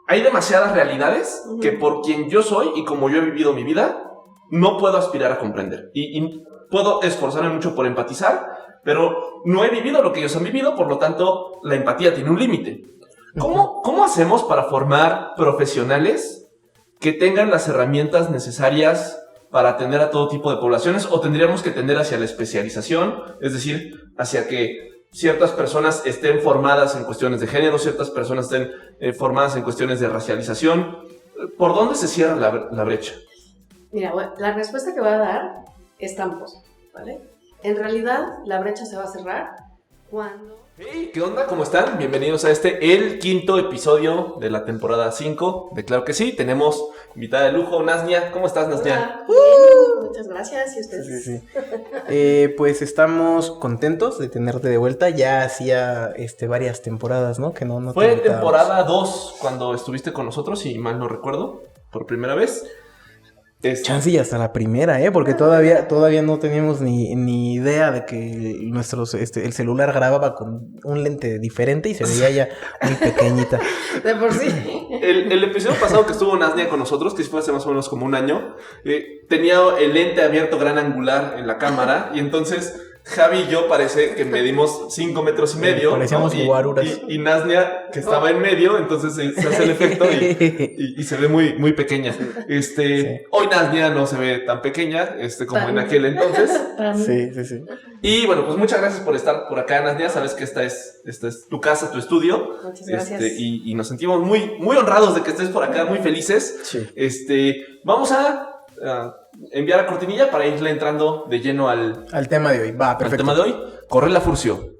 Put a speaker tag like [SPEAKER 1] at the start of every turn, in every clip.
[SPEAKER 1] hay demasiadas realidades que por quien yo soy y como yo he vivido mi vida, no puedo aspirar a comprender. Y puedo esforzarme mucho por empatizar, pero no he vivido lo que ellos han vivido, por lo tanto, la empatía tiene un límite. ¿Cómo hacemos para formar profesionales que tengan las herramientas necesarias para atender a todo tipo de poblaciones? ¿O tendríamos que tender hacia la especialización? Es decir, hacia que ciertas personas estén formadas en cuestiones de género, ciertas personas estén formadas en cuestiones de racialización. ¿Por dónde se cierra la brecha?
[SPEAKER 2] Mira, bueno, la respuesta que voy a dar es tramposa, ¿vale? En realidad, la brecha se va a cerrar cuando...
[SPEAKER 1] Hey, ¿qué onda? ¿Cómo están? Bienvenidos a el quinto episodio de la temporada 5 de Claro que Sí. Tenemos invitada de lujo, Nasnia. ¿Cómo estás, Nasnia?
[SPEAKER 2] Muchas gracias. ¿Y ustedes?
[SPEAKER 3] Sí. Pues estamos contentos de tenerte de vuelta. Ya hacía varias temporadas, ¿no? Que no
[SPEAKER 1] Fue temporada 2 cuando estuviste con nosotros, si mal no recuerdo, por primera vez.
[SPEAKER 3] Chance y hasta la primera, porque todavía no teníamos ni idea de que el celular grababa con un lente diferente y se veía ya muy pequeñita.
[SPEAKER 2] De por sí.
[SPEAKER 1] El episodio pasado que estuvo Nasnia con nosotros, que fue hace más o menos como un año, tenía el lente abierto gran angular en la cámara y entonces Javi y yo parece que medimos 5 metros y medio.
[SPEAKER 3] Parecíamos guaruras.
[SPEAKER 1] Y Nasnia, que estaba en medio, entonces se hace el efecto y se ve muy, muy pequeña. Sí. Hoy Nasnia no se ve tan pequeña, como en aquel entonces.
[SPEAKER 3] Sí.
[SPEAKER 1] Y bueno, pues muchas gracias por estar por acá, Nasnia. Sabes que esta es tu casa, tu estudio.
[SPEAKER 2] Muchas gracias.
[SPEAKER 1] Y nos sentimos muy, muy honrados de que estés por acá, muy felices.
[SPEAKER 3] Sí.
[SPEAKER 1] Vamos a enviar a cortinilla para irle entrando de lleno al
[SPEAKER 3] tema de hoy. Va, perfecto.
[SPEAKER 1] Al tema de hoy, corre la furcio.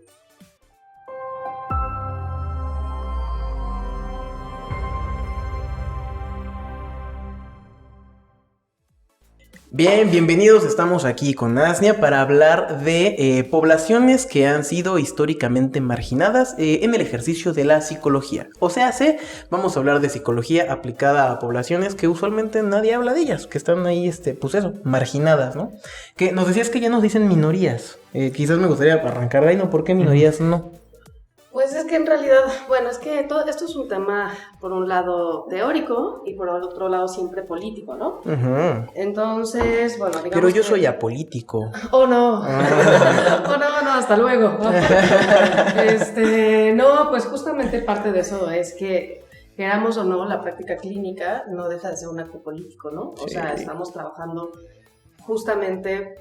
[SPEAKER 3] Bien, bienvenidos. Estamos aquí con Nasnia para hablar de poblaciones que han sido históricamente marginadas en el ejercicio de la psicología. O sea, vamos a hablar de psicología aplicada a poblaciones que usualmente nadie habla de ellas, que están ahí, marginadas, ¿no? Que nos decías que ya nos dicen minorías. Quizás me gustaría arrancar de ahí, ¿no? ¿Por qué minorías no?
[SPEAKER 2] Pues es que en realidad, es que todo esto es un tema, por un lado, teórico y por otro lado siempre político, ¿no?
[SPEAKER 3] Uh-huh.
[SPEAKER 2] Entonces, digamos
[SPEAKER 3] pero yo soy apolítico.
[SPEAKER 2] ¡Oh, no! ¡Oh, no! ¡Hasta luego! No, pues justamente parte de eso es que, queramos o no, la práctica clínica no deja de ser un acto político, ¿no? O sea, estamos trabajando justamente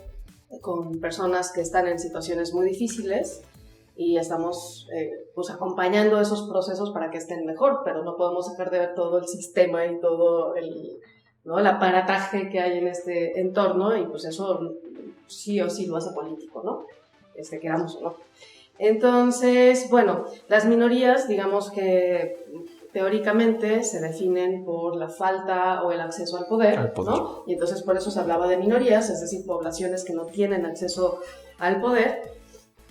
[SPEAKER 2] con personas que están en situaciones muy difíciles y estamos acompañando esos procesos para que estén mejor, pero no podemos dejar de ver todo el sistema y todo el aparataje que hay en este entorno, y pues eso sí o sí lo hace político, ¿no? Queramos o no. Entonces, las minorías, digamos que teóricamente se definen por la falta o el acceso al poder, ¿no? Y entonces por eso se hablaba de minorías, es decir, poblaciones que no tienen acceso al poder.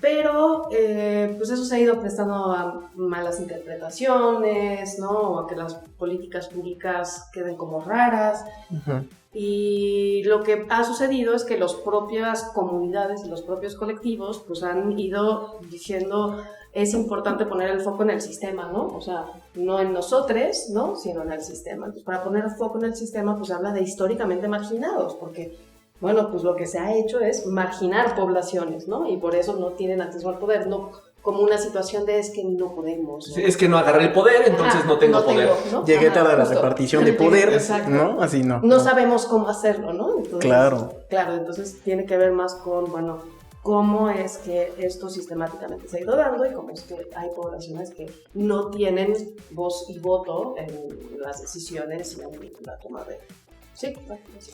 [SPEAKER 2] Pero, pues eso se ha ido prestando a malas interpretaciones, ¿no? O a que las políticas públicas queden como raras. Uh-huh. Y lo que ha sucedido es que las propias comunidades y los propios colectivos, pues han ido diciendo, es importante poner el foco en el sistema, ¿no? O sea, no en nosotros, ¿no? Sino en el sistema. Entonces, para poner el foco en el sistema, pues habla de históricamente marginados, porque... pues lo que se ha hecho es marginar poblaciones, ¿no? Y por eso no tienen acceso al poder, no como una situación de es que no podemos, ¿no?
[SPEAKER 1] Sí, es que no agarré el poder, entonces no tengo poder.
[SPEAKER 3] ¿no? Llegué tarde a la repartición de poder,
[SPEAKER 2] exacto.
[SPEAKER 3] ¿no? Así no.
[SPEAKER 2] No sabemos cómo hacerlo, ¿no? Entonces,
[SPEAKER 3] claro,
[SPEAKER 2] entonces tiene que ver más con, cómo es que esto sistemáticamente se ha ido dando y cómo es que hay poblaciones que no tienen voz y voto en las decisiones y en la toma de... Sí,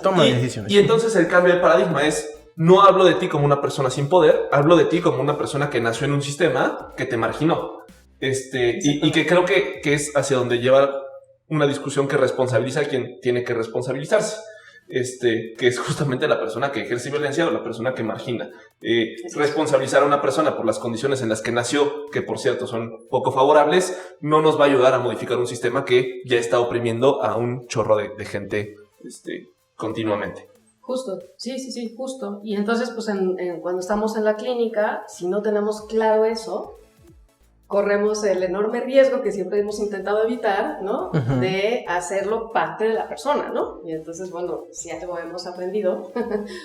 [SPEAKER 3] toma decisiones.
[SPEAKER 1] Y entonces el cambio de paradigma es, no hablo de ti como una persona sin poder, hablo de ti como una persona que nació en un sistema que te marginó. Y que creo que es hacia donde lleva una discusión que responsabiliza a quien tiene que responsabilizarse. Que es justamente la persona que ejerce violencia o la persona que margina. Responsabilizar a una persona por las condiciones en las que nació, que por cierto son poco favorables, no nos va a ayudar a modificar un sistema que ya está oprimiendo a un chorro de gente continuamente.
[SPEAKER 2] Justo, sí, justo. Y entonces, pues cuando estamos en la clínica, si no tenemos claro eso, corremos el enorme riesgo que siempre hemos intentado evitar, ¿no? De hacerlo parte de la persona, ¿no? Y entonces, bueno, si algo hemos aprendido,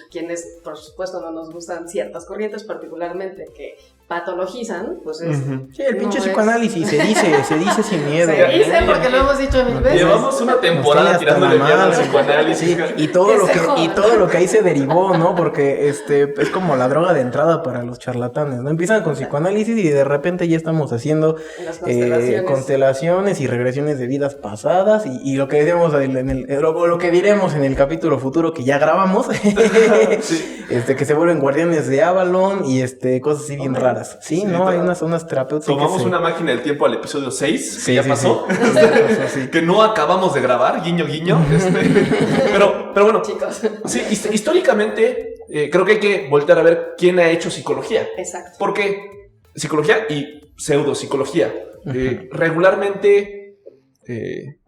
[SPEAKER 2] quienes, por supuesto, no nos gustan ciertas corrientes, particularmente que patologizan, pues es...
[SPEAKER 3] Sí, el pinche psicoanálisis, se dice sin miedo.
[SPEAKER 2] Se dice porque lo hemos dicho mil veces.
[SPEAKER 1] Llevamos una temporada tirándole miedo al psicoanálisis.
[SPEAKER 3] Sí, y todo lo que ahí se derivó, ¿no? Porque es como la droga de entrada para los charlatanes, ¿no? Empiezan con psicoanálisis y de repente ya estamos haciendo constelaciones y regresiones de vidas pasadas y lo que decíamos lo que diremos en el capítulo futuro que ya grabamos, sí. Que se vuelven guardianes de Avalon y cosas así bien raras. Sí, ¿no? Hay unas zonas terapéuticas.
[SPEAKER 1] Tomamos una máquina del tiempo al episodio 6, que ya pasó. Sí. Que no acabamos de grabar, guiño, guiño. Pero bueno, chicos. Sí, históricamente, creo que hay que voltear a ver quién ha hecho psicología.
[SPEAKER 2] Exacto.
[SPEAKER 1] Porque psicología y pseudopsicología. Regularmente,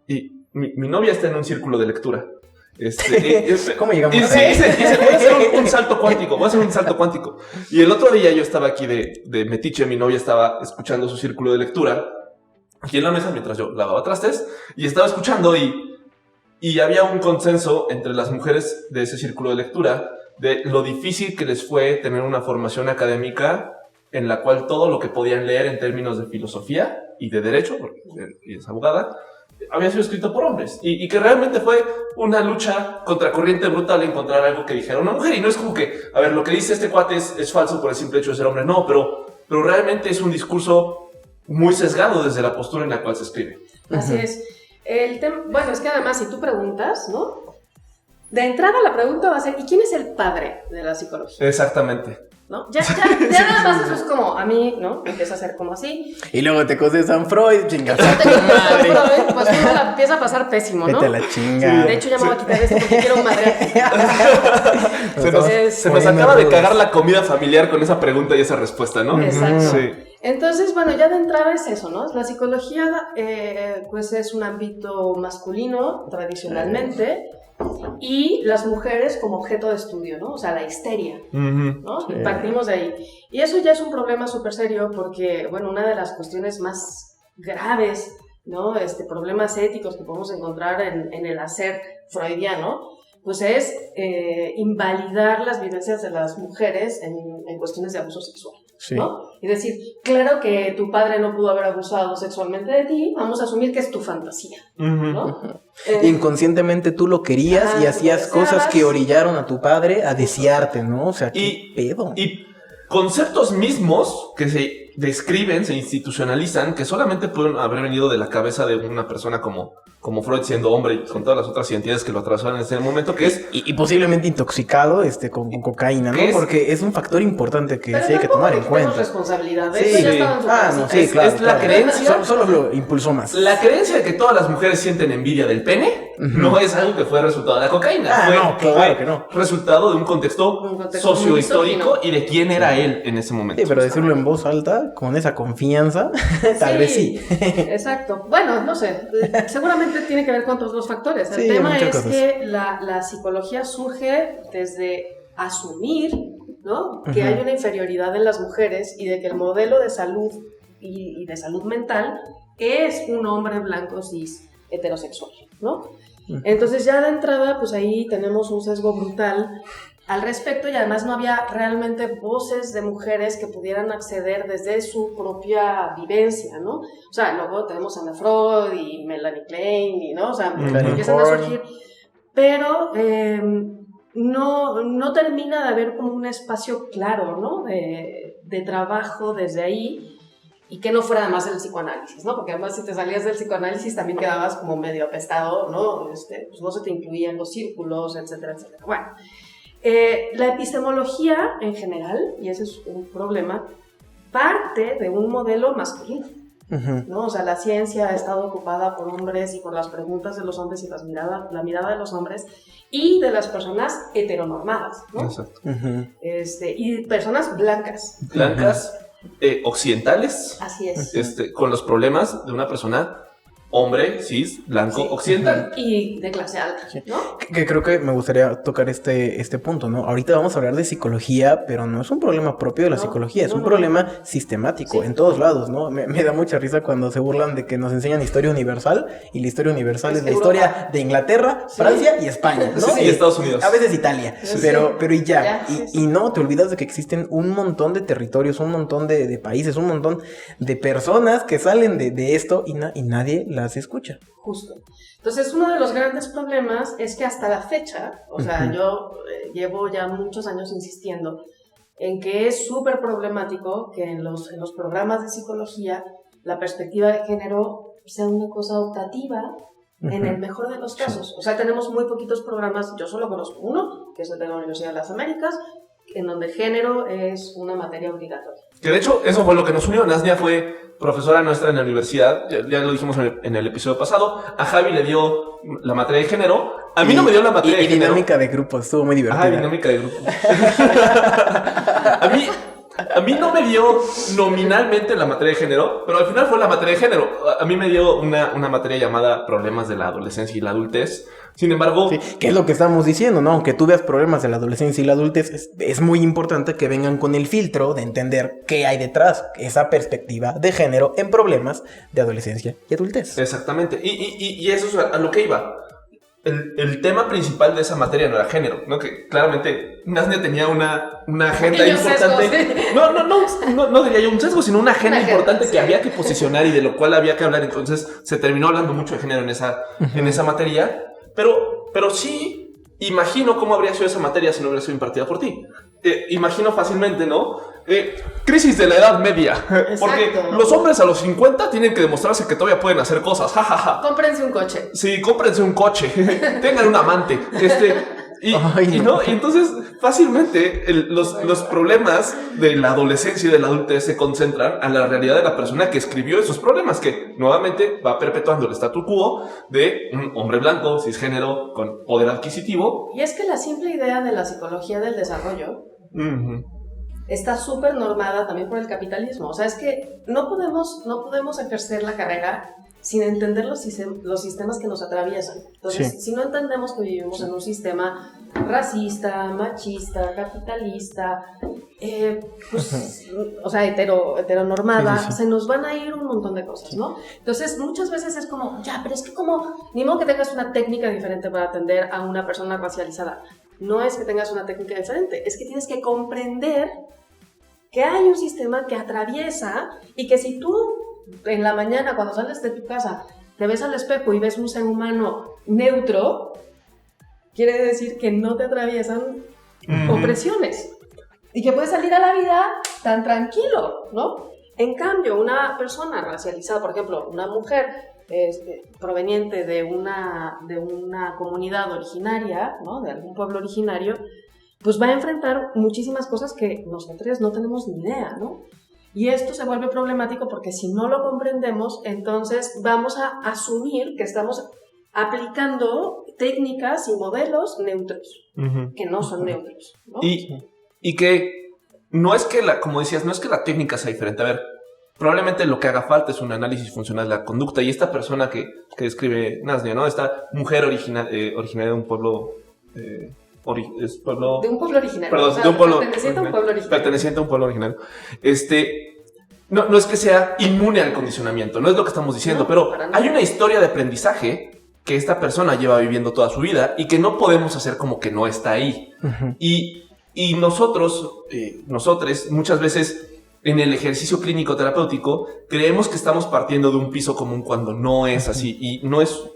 [SPEAKER 1] y mi novia está en un círculo de lectura.
[SPEAKER 3] ¿Cómo llegamos?
[SPEAKER 1] Voy a hacer un salto cuántico. Y el otro día yo estaba aquí de metiche, mi novia estaba escuchando su círculo de lectura aquí en la mesa mientras yo lavaba trastes y estaba escuchando y había un consenso entre las mujeres de ese círculo de lectura de lo difícil que les fue tener una formación académica en la cual todo lo que podían leer en términos de filosofía y de derecho, porque ella es abogada, había sido escrito por hombres y que realmente fue una lucha contracorriente brutal encontrar algo que dijera una mujer. Y no es como que, a ver, lo que dice este cuate es falso por el simple hecho de ser hombre. No, pero realmente es un discurso muy sesgado desde la postura en la cual se escribe.
[SPEAKER 2] Así es. Bueno, es que además si tú preguntas, ¿no? De entrada la pregunta va a ser, ¿y quién es el padre de la psicología?
[SPEAKER 1] Exactamente.
[SPEAKER 2] ¿No? Ya nada más eso es como, a mí, ¿no? Empieza a ser como así.
[SPEAKER 3] Y luego te coges San Freud, chingas a tu madre.
[SPEAKER 2] Pues uno la empieza a pasar pésimo, ¿no?
[SPEAKER 3] Vete a la chinga.
[SPEAKER 2] De hecho, ya me voy a quitar esto porque quiero madrear.
[SPEAKER 1] Se nos acaba de cagar la comida familiar con esa pregunta y esa respuesta, ¿no?
[SPEAKER 2] Exacto.
[SPEAKER 1] Sí.
[SPEAKER 2] Entonces, bueno, ya de entrada es eso, ¿no? La psicología, pues es un ámbito masculino, tradicionalmente, y las mujeres como objeto de estudio, ¿no? O sea, la histeria, ¿no? Sí. Partimos de ahí. Y eso ya es un problema súper serio porque, bueno, una de las cuestiones más graves, ¿no? Problemas éticos que podemos encontrar en el hacer freudiano, pues es invalidar las vivencias de las mujeres en cuestiones de abuso sexual. Sí. ¿No? Y decir, claro que tu padre no pudo haber abusado sexualmente de ti, vamos a asumir que es tu fantasía, ¿no?
[SPEAKER 3] Inconscientemente tú lo querías y hacías cosas que orillaron a tu padre a desearte, ¿no? O sea, ¿qué pedo?
[SPEAKER 1] Y conceptos mismos que se describen, se institucionalizan, que solamente pueden haber venido de la cabeza de una persona como Freud siendo hombre y con todas las otras identidades que lo atravesaron en ese momento, que es...
[SPEAKER 3] Y posiblemente intoxicado con cocaína, ¿no? Porque es un factor importante que sí hay que tomar en cuenta.
[SPEAKER 2] Responsabilidades.
[SPEAKER 3] Sí, sí, claro.
[SPEAKER 1] Es la creencia...
[SPEAKER 3] Solo lo impulsó más.
[SPEAKER 1] La creencia de que todas las mujeres sienten envidia del pene no es algo que fue resultado de la cocaína.
[SPEAKER 3] Claro que no.
[SPEAKER 1] Resultado de un contexto sociohistórico y de quién era él en ese momento.
[SPEAKER 3] Sí, pero decirlo en voz alta, con esa confianza, tal vez sí.
[SPEAKER 2] Exacto. Bueno, no sé. Seguramente tiene que ver con todos los factores. El tema es que la psicología surge desde asumir, ¿no? Que hay una inferioridad en las mujeres y de que el modelo de salud y de salud mental es un hombre blanco cis heterosexual, ¿no? Entonces ya de entrada, pues ahí tenemos un sesgo brutal al respecto y además no había realmente voces de mujeres que pudieran acceder desde su propia vivencia, ¿no? O sea, luego tenemos a Ana Freud y Melanie Klein, y, ¿no? O sea, empiezan a surgir, pero no termina de haber como un espacio claro, ¿no? De trabajo desde ahí y que no fuera además el psicoanálisis, ¿no? Porque además si te salías del psicoanálisis también quedabas como medio apestado, ¿no? Pues no se te incluía en los círculos, etcétera, etcétera. Bueno. La epistemología en general, y ese es un problema, parte de un modelo masculino, ¿no? O sea, la ciencia ha estado ocupada por hombres y por las preguntas de los hombres y la mirada de los hombres y de las personas heteronormadas, ¿no?
[SPEAKER 1] Exacto.
[SPEAKER 2] Y personas blancas.
[SPEAKER 1] Blancas, occidentales.
[SPEAKER 2] Así es.
[SPEAKER 1] Con los problemas de una persona hombre, cis, blanco, occidental.
[SPEAKER 2] Y de clase alta, ¿no?
[SPEAKER 3] Que creo que me gustaría tocar este punto, ¿no? Ahorita vamos a hablar de psicología, pero no es un problema propio de la psicología, es un problema sistemático en todos lados, ¿no? Me da mucha risa cuando se burlan de que nos enseñan historia universal, y la historia universal es la historia de Inglaterra, Francia y España, ¿no?
[SPEAKER 1] Sí, y Estados Unidos.
[SPEAKER 3] A veces Italia, pero y ya. Y no, te olvidas de que existen un montón de territorios, un montón de países, un montón de personas que salen de esto y nadie las escucha.
[SPEAKER 2] Justo. Entonces, uno de los grandes problemas es que hasta la fecha, o sea, yo llevo ya muchos años insistiendo en que es súper problemático que en los programas de psicología la perspectiva de género sea una cosa optativa en el mejor de los casos. O sea, tenemos muy poquitos programas, yo solo conozco uno, que es el de la Universidad de las Américas, en donde género es una materia obligatoria.
[SPEAKER 1] Que de hecho, eso fue lo que nos unió. Nasnia fue profesora nuestra en la universidad, ya lo dijimos en el episodio pasado. A Javi le dio la materia de género. A mí no me dio la materia de género.
[SPEAKER 3] Y dinámica de grupos, estuvo muy divertida.
[SPEAKER 1] Dinámica de grupos. A mí no me dio nominalmente la materia de género, pero al final fue la materia de género. A mí me dio una materia llamada Problemas de la Adolescencia y la Adultez. Sin embargo...
[SPEAKER 3] Sí, que es lo que estamos diciendo, ¿no? Aunque tú veas problemas de la adolescencia y la adultez, es muy importante que vengan con el filtro de entender qué hay detrás, esa perspectiva de género en problemas de adolescencia y adultez.
[SPEAKER 1] Exactamente. Y eso es a lo que iba. El tema principal de esa materia no era género, ¿no? Que claramente Nasnia tenía una agenda importante. Sesgos, ¿sí? No diría yo un sesgo, sino una agenda importante que había que posicionar y de lo cual había que hablar. Entonces se terminó hablando mucho de género en esa materia. Pero sí imagino cómo habría sido esa materia si no hubiera sido impartida por ti. Imagino fácilmente, ¿no? Crisis de la Edad Media.
[SPEAKER 2] Exacto.
[SPEAKER 1] Porque los hombres a los 50 tienen que demostrarse que todavía pueden hacer cosas. Ja, ja, ja.
[SPEAKER 2] Cómprense un coche.
[SPEAKER 1] Sí, cómprense un coche. Tengan un amante. Y entonces fácilmente los problemas de la adolescencia y de la adultez se concentran a la realidad de la persona que escribió esos problemas, que nuevamente va perpetuando el statu quo de un hombre blanco, cisgénero, con poder adquisitivo.
[SPEAKER 2] Y es que la simple idea de la psicología del desarrollo está súper normada también por el capitalismo. O sea, es que no podemos ejercer la carrera sin entender los sistemas que nos atraviesan. Entonces, si no entendemos que vivimos en un sistema racista, machista, capitalista, o sea, heteronormada, se nos van a ir un montón de cosas, ¿no? Entonces, muchas veces es como, pero es que ni modo que tengas una técnica diferente para atender a una persona racializada. No es que tengas una técnica diferente, es que tienes que comprender que hay un sistema que atraviesa y que si tú en la mañana cuando sales de tu casa te ves al espejo y ves un ser humano neutro, quiere decir que no te atraviesan opresiones y que puedes salir a la vida tan tranquilo, ¿no? En cambio, una persona racializada, por ejemplo, una mujer proveniente de una comunidad originaria, ¿no? De algún pueblo originario, pues va a enfrentar muchísimas cosas que nosotros no tenemos ni idea, ¿no? Y esto se vuelve problemático porque si no lo comprendemos, entonces vamos a asumir que estamos aplicando técnicas y modelos neutros, que no son neutros, ¿no?
[SPEAKER 1] Y que no es que como decías, no es que la técnica sea diferente. A ver, probablemente lo que haga falta es un análisis funcional de la conducta. Y esta persona que describe Nasnia, ¿no? Esta mujer originaria de un pueblo... de un pueblo originario. Perdón, o sea, de un pueblo perteneciente a un pueblo originario. Perteneciente a un pueblo originario. No es que sea inmune al condicionamiento, no es lo que estamos diciendo, pero hay una historia de aprendizaje que esta persona lleva viviendo toda su vida y que no podemos hacer como que no está ahí. Y nosotros, muchas veces en el ejercicio clínico terapéutico, creemos que estamos partiendo de un piso común cuando no es así y no es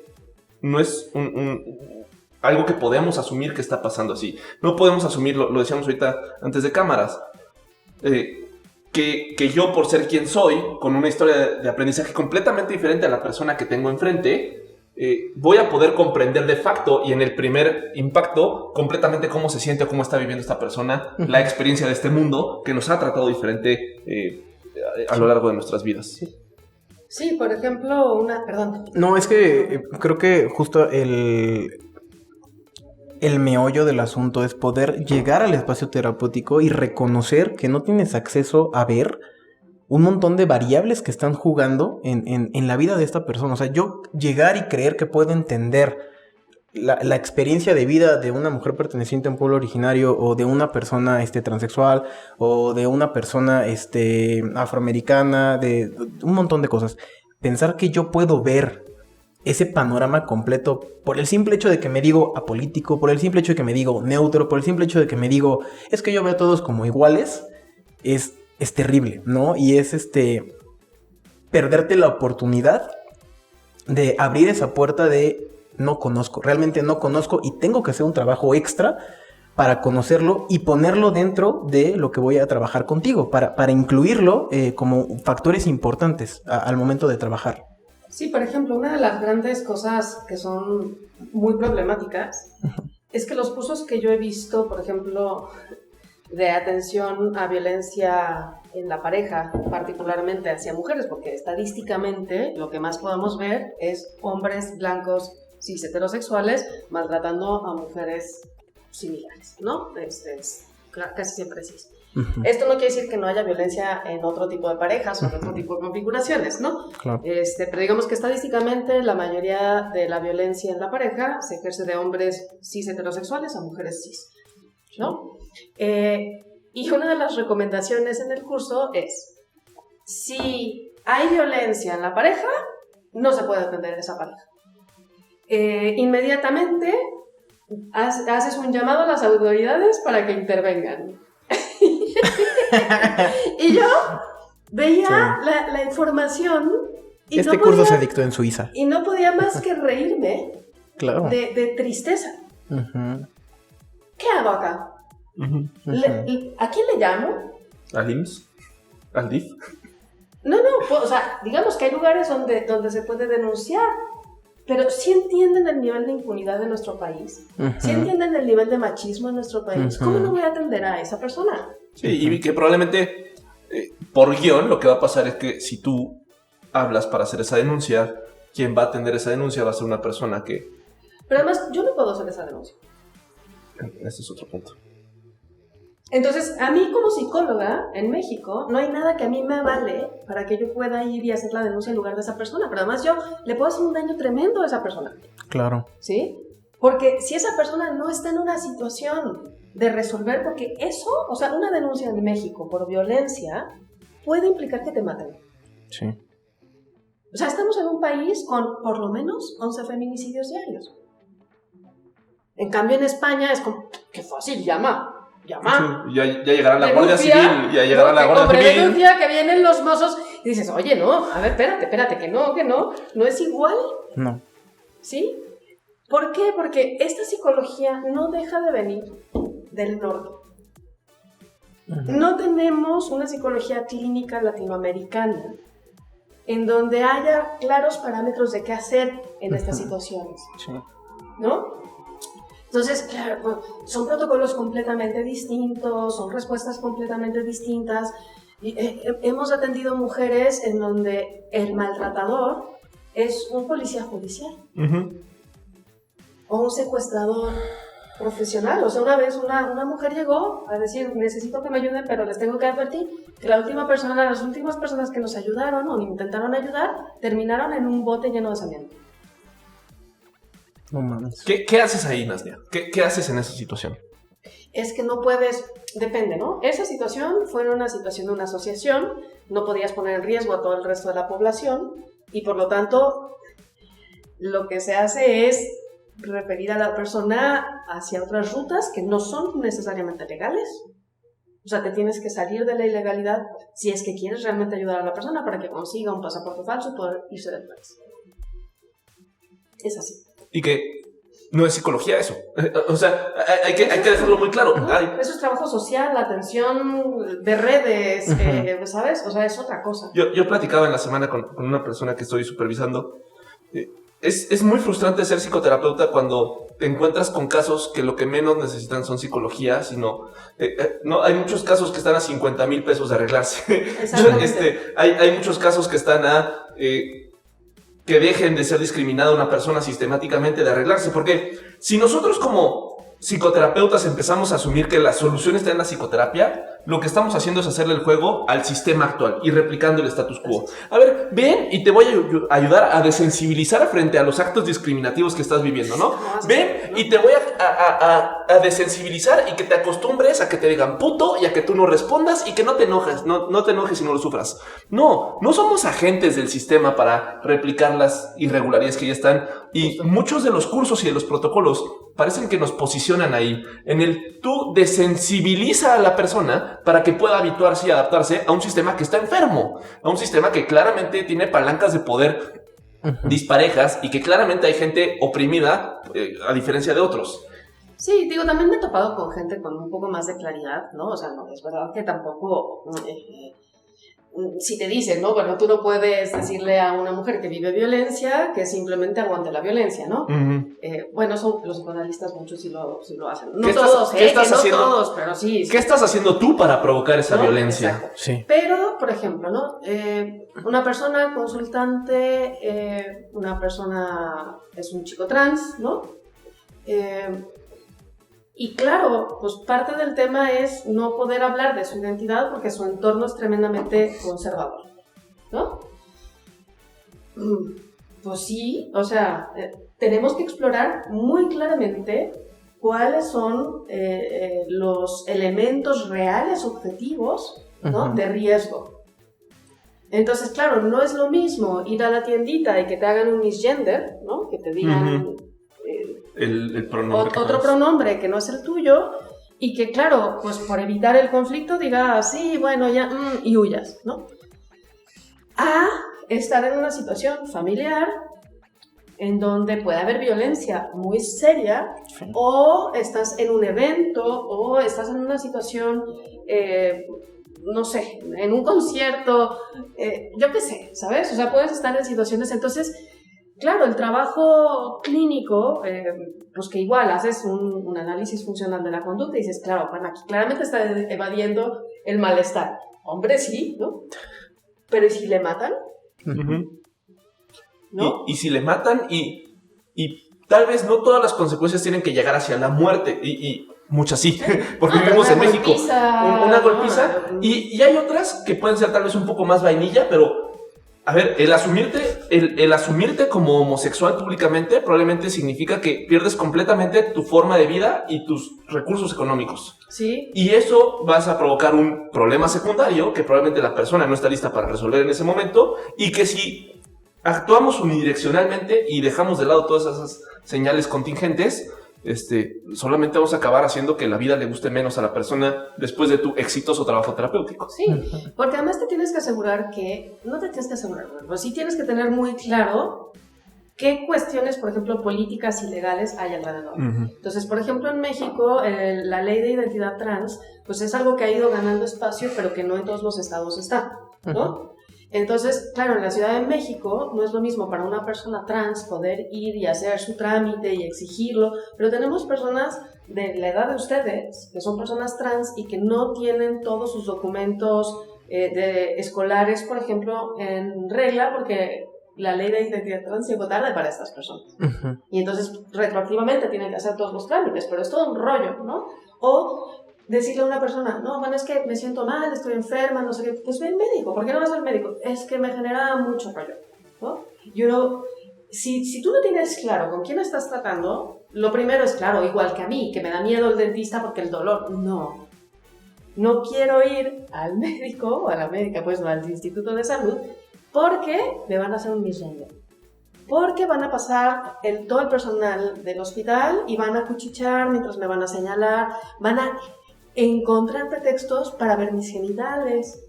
[SPEAKER 1] algo que podemos asumir que está pasando así. No podemos asumir, lo decíamos ahorita antes de cámaras, que yo por ser quien soy, con una historia de aprendizaje completamente diferente a la persona que tengo enfrente, voy a poder comprender de facto y en el primer impacto completamente cómo se siente o cómo está viviendo esta persona, la experiencia de este mundo que nos ha tratado diferente a lo largo de nuestras vidas.
[SPEAKER 2] Sí, por ejemplo, perdón.
[SPEAKER 3] No, es que creo que justo el meollo del asunto es poder llegar al espacio terapéutico y reconocer que no tienes acceso a ver un montón de variables que están jugando en la vida de esta persona. O sea, yo llegar y creer que puedo entender la experiencia de vida de una mujer perteneciente a un pueblo originario, o de una persona transexual, o de una persona afroamericana, de un montón de cosas. Pensar que yo puedo ver ese panorama completo por el simple hecho de que me digo apolítico, por el simple hecho de que me digo neutro, por el simple hecho de que me digo es que yo veo a todos como iguales, es terrible, ¿no? Y es perderte la oportunidad de abrir esa puerta de no conozco, realmente no conozco, y tengo que hacer un trabajo extra para conocerlo y ponerlo dentro de lo que voy a trabajar contigo, para incluirlo como factores importantes al momento de trabajar.
[SPEAKER 2] Sí, por ejemplo, una de las grandes cosas que son muy problemáticas es que los cursos que yo he visto, por ejemplo, de atención a violencia en la pareja, particularmente hacia mujeres, porque estadísticamente lo que más podemos ver es hombres blancos cis heterosexuales maltratando a mujeres similares, ¿no? Casi siempre cis. Uh-huh. Esto no quiere decir que no haya violencia en otro tipo de parejas o en otro tipo de configuraciones, ¿no? Claro. Pero digamos que estadísticamente la mayoría de la violencia en la pareja se ejerce de hombres cis heterosexuales a mujeres cis, ¿no? Y una de las recomendaciones en el curso es: si hay violencia en la pareja, no se puede atender esa pareja. Inmediatamente haces un llamado a las autoridades para que intervengan. Y yo veía la información y
[SPEAKER 3] curso se dictó en Suiza.
[SPEAKER 2] Y no podía más que reírme. Claro. de tristeza.
[SPEAKER 3] Uh-huh.
[SPEAKER 2] ¿Qué hago acá? Uh-huh. ¿A quién le llamo?
[SPEAKER 1] ¿Al IMSS? ¿Al DIF?
[SPEAKER 2] No, o sea, digamos que hay lugares donde se puede denunciar, pero sí entienden el nivel de impunidad de nuestro país, uh-huh. Sí entienden el nivel de machismo en nuestro país. Uh-huh. ¿Cómo no voy a atender a esa persona?
[SPEAKER 1] Sí, y que probablemente por guión lo que va a pasar es que si tú hablas para hacer esa denuncia, quien va a atender esa denuncia va a ser una persona que...
[SPEAKER 2] Pero además, yo no puedo hacer esa denuncia.
[SPEAKER 1] Ese es otro punto.
[SPEAKER 2] Entonces, a mí como psicóloga en México, no hay nada que a mí me vale para que yo pueda ir y hacer la denuncia en lugar de esa persona. Pero además yo le puedo hacer un daño tremendo a esa persona.
[SPEAKER 3] Claro.
[SPEAKER 2] ¿Sí? Porque si esa persona no está en una situación de resolver, porque eso, o sea, una denuncia en México por violencia puede implicar que te maten.
[SPEAKER 3] Sí.
[SPEAKER 2] O sea, estamos en un país con por lo menos 11 feminicidios diarios. En cambio en España es como, qué fácil, llama. Sí,
[SPEAKER 1] ya llegará la Guardia Civil, ya llegará la Guardia Civil.
[SPEAKER 2] Denuncia que vienen los mozos y dices, oye, no, a ver, espérate, que no es igual.
[SPEAKER 3] No.
[SPEAKER 2] ¿Sí? ¿Por qué? Porque esta psicología no deja de venir del norte. Uh-huh. No tenemos una psicología clínica latinoamericana en donde haya claros parámetros de qué hacer en estas situaciones.
[SPEAKER 3] Sí.
[SPEAKER 2] ¿No? Entonces, claro, son protocolos completamente distintos, son respuestas completamente distintas. Hemos atendido mujeres en donde el maltratador es un policía judicial. Uh-huh. O un secuestrador profesional. O sea, una vez una mujer llegó a decir, necesito que me ayuden, pero les tengo que advertir que las últimas personas que nos ayudaron o intentaron ayudar, terminaron en un bote lleno de sangre.
[SPEAKER 3] No mames.
[SPEAKER 1] ¿Qué haces ahí, Nasnia? ¿Qué haces en esa situación?
[SPEAKER 2] Es que no puedes, depende, ¿no? Esa situación fue una situación de una asociación, no podías poner en riesgo a todo el resto de la población y por lo tanto lo que se hace es referir a la persona hacia otras rutas que no son necesariamente legales. O sea, te tienes que salir de la ilegalidad si es que quieres realmente ayudar a la persona para que consiga un pasaporte falso y poder irse del país. Es así.
[SPEAKER 1] Y que no es psicología eso. O sea, hay que dejarlo muy claro.
[SPEAKER 2] No, eso es trabajo social, atención de redes, ¿sabes? O sea, es otra cosa.
[SPEAKER 1] Yo platicaba en la semana con una persona que estoy supervisando. Es muy frustrante ser psicoterapeuta cuando te encuentras con casos que lo que menos necesitan son psicología, sino... no, hay muchos casos que están a 50,000 pesos de arreglarse. Hay muchos casos que están a... que dejen de ser discriminada una persona sistemáticamente, de arreglarse, porque si nosotros como psicoterapeutas empezamos a asumir que la solución está en la psicoterapia, lo que estamos haciendo es hacerle el juego al sistema actual y replicando el status quo. A ver, ven y te voy a ayudar a desensibilizar frente a los actos discriminativos que estás viviendo, ¿no? Ven y te voy a desensibilizar y que te acostumbres a que te digan puto y a que tú no respondas y que no te enojes, no te enojes y no lo sufras. No somos agentes del sistema para replicar las irregularidades que ya están, y muchos de los cursos y de los protocolos parecen que nos posicionan ahí, en el tú desensibiliza a la persona para que pueda habituarse y adaptarse a un sistema que está enfermo, a un sistema que claramente tiene palancas de poder disparejas y que claramente hay gente oprimida a diferencia de otros.
[SPEAKER 2] Sí, digo, también me he topado con gente con un poco más de claridad, ¿no? O sea, no, es verdad que tampoco... si te dicen, ¿no? Bueno, tú no puedes decirle a una mujer que vive violencia que simplemente aguante la violencia, ¿no? Bueno, los psicoanalistas muchos sí lo hacen. No todos, no todos, pero sí.
[SPEAKER 1] ¿Qué estás haciendo tú para provocar esa violencia?
[SPEAKER 2] Exacto. Sí. Pero, por ejemplo, ¿no? Una persona consultante, una persona es un chico trans, ¿no? Y claro, pues parte del tema es no poder hablar de su identidad porque su entorno es tremendamente conservador, ¿no? Pues sí, o sea, tenemos que explorar muy claramente cuáles son los elementos reales objetivos, ¿no? De riesgo. Entonces, claro, no es lo mismo ir a la tiendita y que te hagan un misgender, ¿no? Que te digan...
[SPEAKER 1] El pronombre
[SPEAKER 2] otro pronombre que no es el tuyo, y que claro, pues por evitar el conflicto digas, sí, bueno, ya, y huyas, ¿no? A estar en una situación familiar en donde puede haber violencia muy seria, o estás en un evento, o estás en una situación, no sé, en un concierto, yo qué sé, ¿sabes? O sea, puedes estar en situaciones, entonces... Claro, el trabajo clínico, pues que igual haces un análisis funcional de la conducta y dices, claro, bueno, aquí claramente está evadiendo el malestar. Hombre, sí, ¿no? Pero ¿y si le matan? ¿No?
[SPEAKER 1] Y si le matan y tal vez no todas las consecuencias tienen que llegar hacia la muerte y muchas sí, porque vivimos en México. Una golpiza. Y hay otras que pueden ser tal vez un poco más vainilla, pero... A ver, el asumirte como homosexual públicamente probablemente significa que pierdes completamente tu forma de vida y tus recursos económicos.
[SPEAKER 2] Sí.
[SPEAKER 1] Y eso vas a provocar un problema secundario que probablemente la persona no está lista para resolver en ese momento, y que si actuamos unidireccionalmente y dejamos de lado todas esas señales contingentes, solamente vamos a acabar haciendo que la vida le guste menos a la persona después de tu exitoso trabajo terapéutico.
[SPEAKER 2] Sí, porque además te tienes que asegurar que, no te tienes que asegurar, pero sí tienes que tener muy claro qué cuestiones, por ejemplo, políticas y legales hay alrededor. Entonces, por ejemplo, en México, la ley de identidad trans, pues es algo que ha ido ganando espacio, pero que no en todos los estados está, ¿no? Entonces, claro, en la Ciudad de México no es lo mismo para una persona trans poder ir y hacer su trámite y exigirlo, pero tenemos personas de la edad de ustedes, que son personas trans y que no tienen todos sus documentos escolares, por ejemplo, en regla, porque la ley de identidad trans llegó tarde para estas personas. Y entonces, retroactivamente tienen que hacer todos los trámites, pero es todo un rollo, ¿no? O decirle a una persona, no, bueno, es que me siento mal, estoy enferma, no sé qué, pues ve al médico. ¿Por qué no vas al médico? Es que me genera mucho rollo, ¿no? Si tú no tienes claro con quién estás tratando, lo primero es, claro, igual que a mí, que me da miedo el dentista porque el dolor, no quiero ir al médico o a la médica, pues no, al instituto de salud, porque me van a hacer un misgender. Porque van a pasar todo el personal del hospital y van a cuchichear mientras me van a señalar, van a encontrar pretextos para ver mis genitales,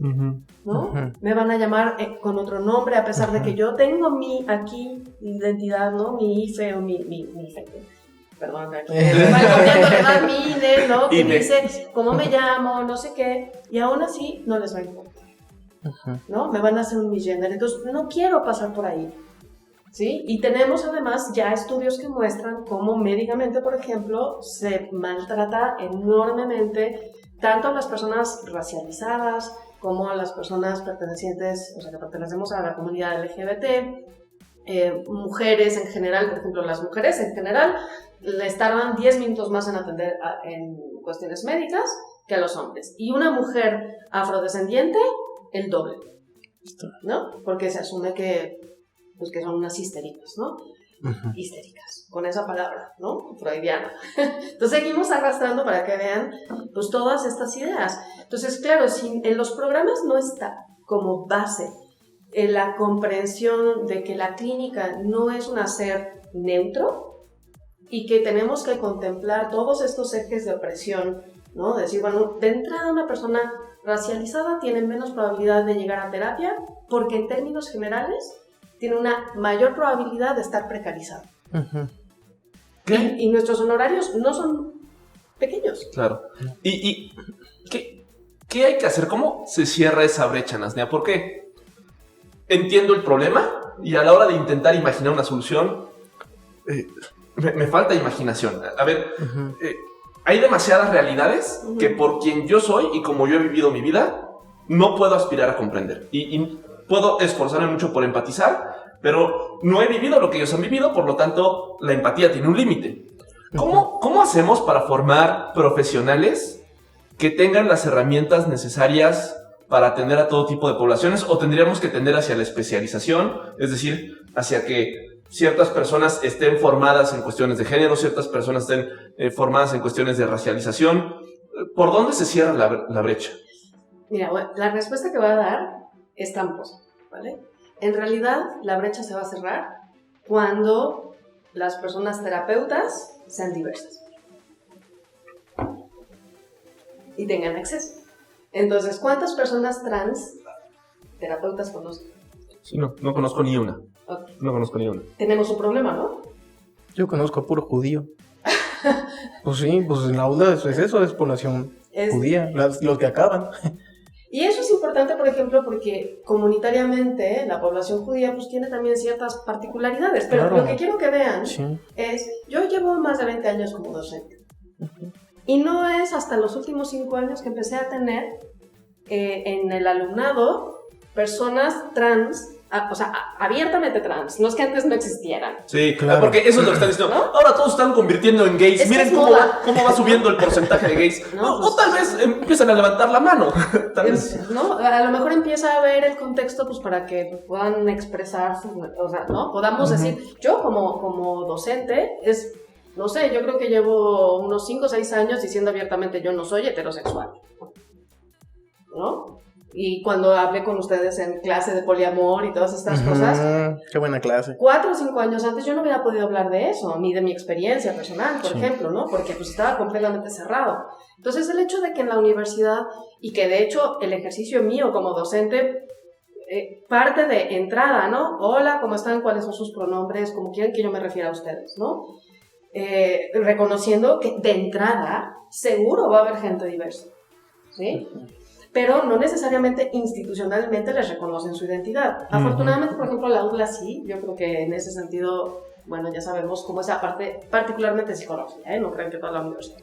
[SPEAKER 2] ¿no? Me van a llamar con otro nombre, a pesar de que yo tengo mi identidad, ¿no? Mi IFE o mi IFE. Perdón, aquí me dan mi INE, ¿no? Que dice cómo me llamo, no sé qué, y aún así no les va a importar, ¿no? Me van a hacer un misgender, entonces no quiero pasar por ahí. ¿Sí? Y tenemos además ya estudios que muestran cómo médicamente, por ejemplo, se maltrata enormemente tanto a las personas racializadas como a las personas pertenecientes, o sea, que pertenecemos a la comunidad LGBT, mujeres en general. Por ejemplo, las mujeres en general les tardan 10 minutos más en atender en cuestiones médicas que a los hombres. Y una mujer afrodescendiente, el doble, ¿no? Porque se asume que, pues, que son unas histéricas, ¿no? Uh-huh. Histéricas, con esa palabra, ¿no? Freudiana. Entonces seguimos arrastrando para que vean, pues, todas estas ideas. Entonces, claro, si en los programas no está como base la comprensión de que la clínica no es un hacer neutro y que tenemos que contemplar todos estos ejes de opresión, ¿no? Decir, bueno, de entrada una persona racializada tiene menos probabilidad de llegar a terapia porque en términos generales tiene una mayor probabilidad de estar precarizado. Uh-huh. Y nuestros honorarios no son pequeños.
[SPEAKER 1] Claro. ¿Y qué hay que hacer? ¿Cómo se cierra esa brecha, Nasnia? ¿Por qué? Entiendo el problema y a la hora de intentar imaginar una solución, me falta imaginación. A ver, uh-huh. Hay demasiadas realidades uh-huh. que por quien yo soy y como yo he vivido mi vida, no puedo aspirar a comprender. Y puedo esforzarme mucho por empatizar, pero no he vivido lo que ellos han vivido, por lo tanto, la empatía tiene un límite. ¿Cómo hacemos para formar profesionales que tengan las herramientas necesarias para atender a todo tipo de poblaciones, o tendríamos que tender hacia la especialización, es decir, hacia que ciertas personas estén formadas en cuestiones de género, ciertas personas estén formadas en cuestiones de racialización? ¿Por dónde se cierra la brecha?
[SPEAKER 2] Mira, bueno, la respuesta que voy a dar es tramposa, ¿vale? En realidad, la brecha se va a cerrar cuando las personas terapeutas sean diversas y tengan acceso. Entonces, ¿cuántas personas trans terapeutas conocen?
[SPEAKER 1] Sí, no conozco ni una. Okay. No conozco ni una.
[SPEAKER 2] Tenemos un problema, ¿no?
[SPEAKER 3] Yo conozco a puro judío. Pues sí, pues en la UDA es eso, es población judía, los que acaban.
[SPEAKER 2] Y eso es importante, por ejemplo, porque comunitariamente la población judía pues tiene también ciertas particularidades. Pero claro, lo que quiero que vean sí. es, yo llevo más de 20 años como docente. Uh-huh. Y no es hasta los últimos 5 años que empecé a tener en el alumnado personas trans, o sea, abiertamente trans. No es que antes no existieran.
[SPEAKER 1] Sí, claro. Porque eso es lo que están diciendo. ¿No? Ahora todos están convirtiendo en gays. Miren cómo va subiendo el porcentaje de gays. No, pues, o tal vez empiezan a levantar la mano. Tal vez.
[SPEAKER 2] ¿No? A lo mejor empieza a ver el contexto pues para que puedan expresar, o sea, ¿no? Podamos uh-huh. decir, yo como docente es... No sé, yo creo que llevo unos 5 o 6 años diciendo abiertamente yo no soy heterosexual, ¿no? Y cuando hablé con ustedes en clase de poliamor y todas estas cosas...
[SPEAKER 3] ¡Qué buena clase!
[SPEAKER 2] 4 o 5 años antes yo no hubiera podido hablar de eso, ni de mi experiencia personal, por ejemplo, ¿no? Porque pues estaba completamente cerrado. Entonces el hecho de que en la universidad, y que de hecho el ejercicio mío como docente... parte de entrada, ¿no? Hola, ¿cómo están? ¿Cuáles son sus pronombres? ¿Cómo quieren que yo me refiera a ustedes, no? Reconociendo que de entrada seguro va a haber gente diversa, ¿sí? Pero no necesariamente institucionalmente les reconocen su identidad. Uh-huh. Afortunadamente, por ejemplo, la UDLA sí, yo creo que en ese sentido, bueno, ya sabemos cómo esa parte, particularmente psicología, no crean que toda la universidad,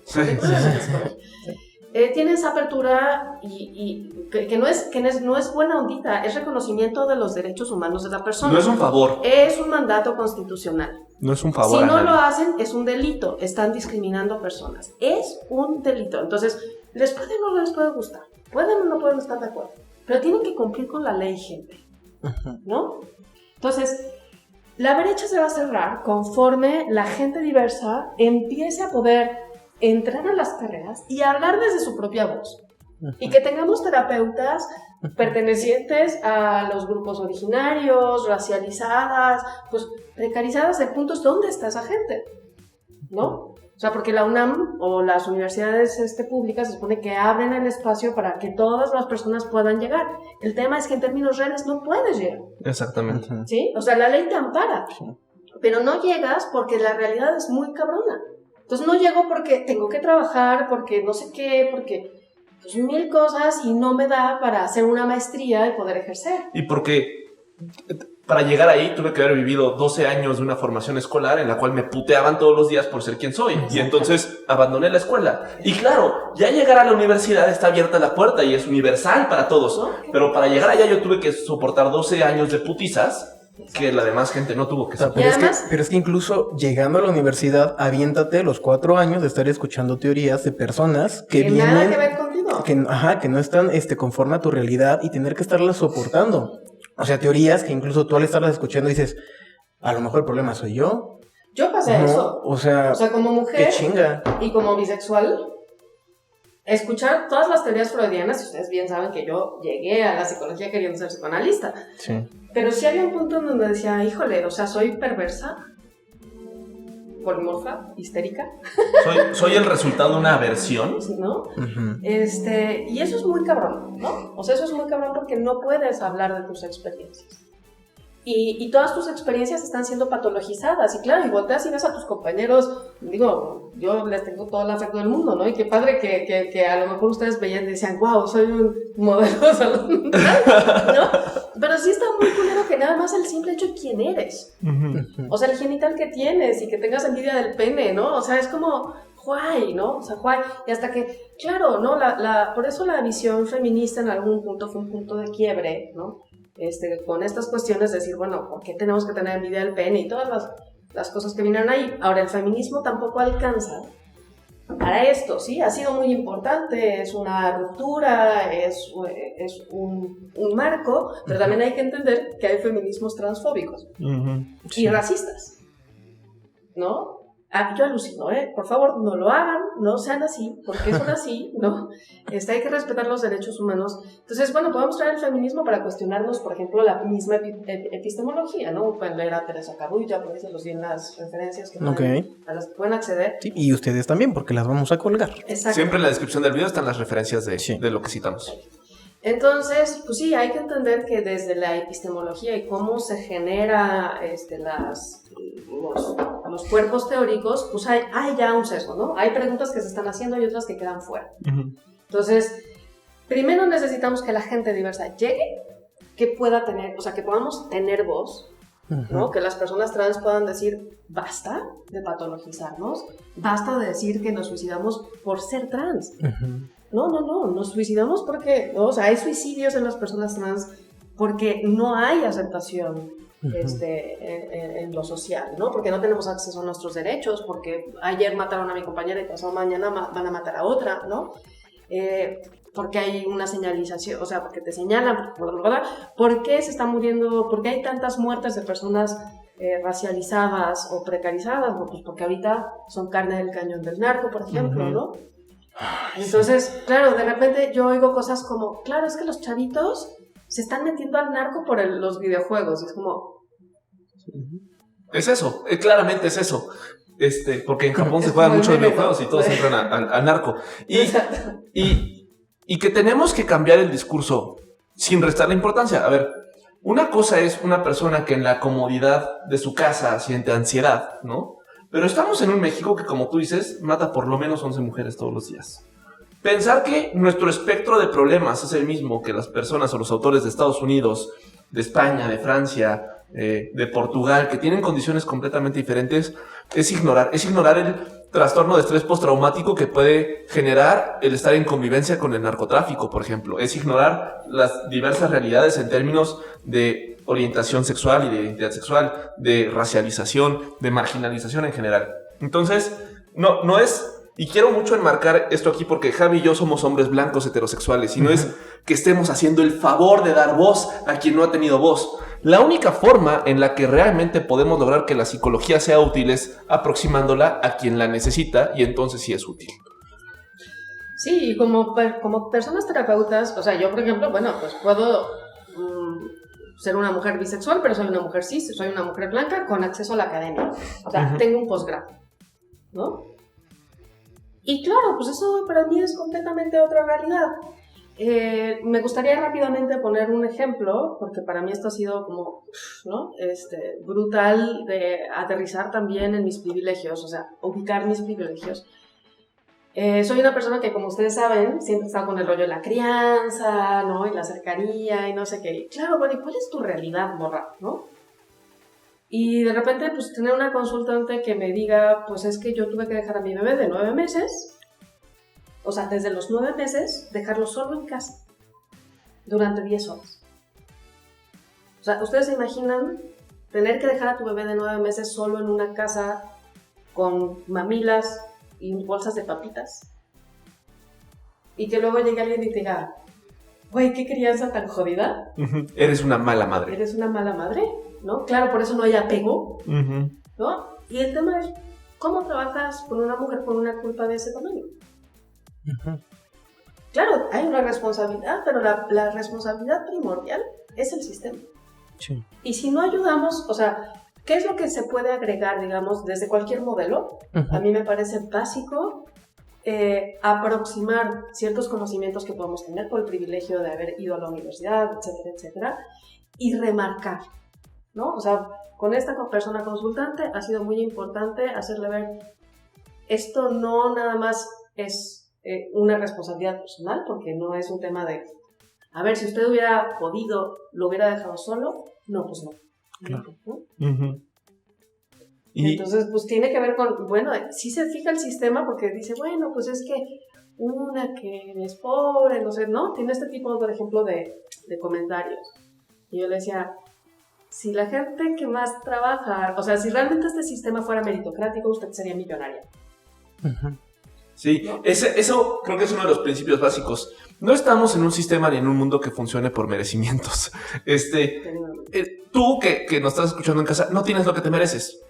[SPEAKER 2] tiene esa apertura y que no es buena ondita, es reconocimiento de los derechos humanos de la persona.
[SPEAKER 1] No es un favor.
[SPEAKER 2] Es un mandato constitucional.
[SPEAKER 1] No es un favor.
[SPEAKER 2] Si no lo hacen, es un delito. Están discriminando a personas. Es un delito. Entonces, ¿les puede o no les puede gustar? Pueden o no pueden estar de acuerdo. Pero tienen que cumplir con la ley, gente. ¿No? Entonces, la brecha se va a cerrar conforme la gente diversa empiece a poder entrar a las carreras y hablar desde su propia voz. Y que tengamos terapeutas pertenecientes a los grupos originarios, racializadas, pues precarizadas en puntos donde está esa gente, ¿no? O sea, porque la UNAM o las universidades públicas se supone que abren el espacio para que todas las personas puedan llegar. El tema es que en términos reales no puedes llegar.
[SPEAKER 1] Exactamente.
[SPEAKER 2] ¿Sí? O sea, la ley te ampara, pero no llegas porque la realidad es muy cabrona. Entonces no llego porque tengo que trabajar, porque no sé qué, porque pues 1000 cosas y no me da para hacer una maestría y poder ejercer.
[SPEAKER 1] Y porque para llegar ahí tuve que haber vivido 12 años de una formación escolar en la cual me puteaban todos los días por ser quien soy. Y entonces abandoné la escuela. Y claro, ya llegar a la universidad está abierta la puerta y es universal para todos. Okay. Pero para llegar allá yo tuve que soportar 12 años de putizas que la demás gente no tuvo que soportar.
[SPEAKER 3] Pero es que incluso llegando a la universidad, aviéntate los 4 años de estar escuchando teorías de personas que vienen...
[SPEAKER 2] nada que ver contigo.
[SPEAKER 3] que no están conforme a tu realidad y tener que estarlas soportando. O sea, teorías que incluso tú al estarlas escuchando dices, a lo mejor el problema soy yo.
[SPEAKER 2] Yo pasé eso.
[SPEAKER 3] O sea,
[SPEAKER 2] como mujer
[SPEAKER 3] qué chinga.
[SPEAKER 2] Y como bisexual, escuchar todas las teorías freudianas, y ustedes bien saben que yo llegué a la psicología queriendo ser psicoanalista.
[SPEAKER 3] Sí.
[SPEAKER 2] Pero sí había un punto en donde decía, híjole, o sea, soy perversa, polimorfa, histérica.
[SPEAKER 1] Soy el resultado de una aversión.
[SPEAKER 2] ¿No?
[SPEAKER 3] Uh-huh.
[SPEAKER 2] Y eso es muy cabrón, ¿no? O sea, eso es muy cabrón porque no puedes hablar de tus experiencias. Y todas tus experiencias están siendo patologizadas. Y claro, y volteas y ves a tus compañeros, digo, yo les tengo todo el afecto del mundo, ¿no? Y qué padre que a lo mejor ustedes veían y decían, wow, soy un modelo de salud mental, ¿no? Pero sí está muy culero que nada más el simple hecho de quién eres.
[SPEAKER 3] Uh-huh.
[SPEAKER 2] O sea, el genital que tienes y que tengas envidia del pene, ¿no? O sea, es como, guay, ¿no? O sea, guay. Y hasta que, claro, ¿no? Por eso la visión feminista en algún punto fue un punto de quiebre, ¿no? Con estas cuestiones de decir, bueno, ¿por qué tenemos que tener envidia del pene? Y todas las cosas que vinieron ahí. Ahora, el feminismo tampoco alcanza para esto, ¿sí? Ha sido muy importante, es una ruptura, es un marco, pero también hay que entender que hay feminismos transfóbicos y racistas, ¿no? Yo alucino, Por favor, no lo hagan, no sean así, porque son así, ¿no? Hay que respetar los derechos humanos. Entonces, bueno, podemos traer el feminismo para cuestionarnos, por ejemplo, la misma epistemología, ¿no? Pueden leer a Teresa Carulla, por ahí se los di en las referencias que a las que pueden acceder.
[SPEAKER 3] Sí, y ustedes también, porque las vamos a colgar.
[SPEAKER 2] Exacto.
[SPEAKER 1] Siempre en la descripción del video están las referencias de lo que citamos.
[SPEAKER 2] Entonces, pues sí, hay que entender que desde la epistemología y cómo se genera los cuerpos teóricos, pues hay ya un sesgo, ¿no? Hay preguntas que se están haciendo y otras que quedan fuera. Uh-huh. Entonces, primero necesitamos que la gente diversa llegue, que pueda tener, o sea, que podamos tener voz, uh-huh. ¿no? Que las personas trans puedan decir, basta de patologizarnos, basta de decir que nos suicidamos por ser trans. Uh-huh. No, nos suicidamos porque, ¿no? O sea, hay suicidios en las personas trans porque no hay aceptación uh-huh. En lo social, ¿no? Porque no tenemos acceso a nuestros derechos, porque ayer mataron a mi compañera y pasado mañana van a matar a otra, ¿no? Porque hay una señalización, o sea, porque te señalan, ¿por qué se está muriendo? ¿Por qué hay tantas muertes de personas racializadas o precarizadas? Bueno, pues porque ahorita son carne del cañón del narco, por ejemplo, uh-huh. ¿no? Entonces, claro, de repente yo oigo cosas como, claro, es que los chavitos se están metiendo al narco por los videojuegos. Y es como...
[SPEAKER 1] Es eso, claramente es eso. Porque en Japón se juegan muchos videojuegos y todos entran al narco. Y que tenemos que cambiar el discurso sin restarle importancia. A ver, una cosa es una persona que en la comodidad de su casa siente ansiedad, ¿no? Pero estamos en un México que, como tú dices, mata por lo menos 11 mujeres todos los días. Pensar que nuestro espectro de problemas es el mismo que las personas o los autores de Estados Unidos, de España, de Francia, de Portugal, que tienen condiciones completamente diferentes, es ignorar el trastorno de estrés postraumático que puede generar el estar en convivencia con el narcotráfico, por ejemplo. Es ignorar las diversas realidades en términos de orientación sexual y de identidad sexual, de racialización, de marginalización en general. Entonces, no es... Y quiero mucho enmarcar esto aquí porque Javi y yo somos hombres blancos heterosexuales y no es que estemos haciendo el favor de dar voz a quien no ha tenido voz. La única forma en la que realmente podemos lograr que la psicología sea útil es aproximándola a quien la necesita y entonces sí es útil.
[SPEAKER 2] Sí, como personas terapeutas, o sea, yo por ejemplo, bueno, pues puedo ser una mujer bisexual, pero soy una mujer cis, soy una mujer blanca con acceso a la academia. O sea, tengo un posgrado, ¿no? Y claro, pues eso para mí es completamente otra realidad. Me gustaría rápidamente poner un ejemplo, porque para mí esto ha sido como, ¿no? Brutal de aterrizar también en mis privilegios, o sea, ubicar mis privilegios. Soy una persona que, como ustedes saben, siempre está con el rollo de la crianza, ¿no? Y la cercanía y no sé qué. Claro, bueno, ¿y cuál es tu realidad, morra, no? Y de repente, pues, tener una consultante que me diga, pues, es que yo tuve que dejar a mi bebé de 9 meses, o sea, desde los 9 meses, dejarlo solo en casa durante 10 horas. O sea, ¿ustedes se imaginan tener que dejar a tu bebé de 9 meses solo en una casa con mamilas y bolsas de papitas? y que luego llegue alguien y te diga, güey, qué crianza tan jodida.
[SPEAKER 1] Eres una mala madre.
[SPEAKER 2] Eres una mala madre, ¿no? Claro, por eso no hay apego, ¿no? Y el tema es, ¿cómo trabajas con una mujer con una culpa de ese tamaño? Claro, hay una responsabilidad, pero la responsabilidad primordial es el sistema.
[SPEAKER 3] Sí.
[SPEAKER 2] Y si no ayudamos, o sea, ¿qué es lo que se puede agregar, digamos, desde cualquier modelo? A mí me parece básico aproximar ciertos conocimientos que podemos tener por el privilegio de haber ido a la universidad, etcétera, etcétera, y remarcar, ¿no? O sea, con esta persona consultante ha sido muy importante hacerle ver, esto no nada más es una responsabilidad personal, porque no es un tema de, a ver, si usted hubiera podido, lo hubiera dejado solo, no, pues no.
[SPEAKER 3] Claro.
[SPEAKER 2] ¿No? Y entonces, pues tiene que ver con, bueno, sí se fija el sistema porque dice, bueno, pues es que una que es pobre, no sé, ¿no? Tiene este tipo, por ejemplo, de comentarios. Y yo le decía, si la gente que más trabaja, o sea, si realmente este sistema fuera meritocrático, usted sería millonaria.
[SPEAKER 1] Sí, eso creo que es uno de los principios básicos. No estamos en un sistema ni en un mundo que funcione por merecimientos. Tú que nos estás escuchando en casa, no tienes lo que te mereces.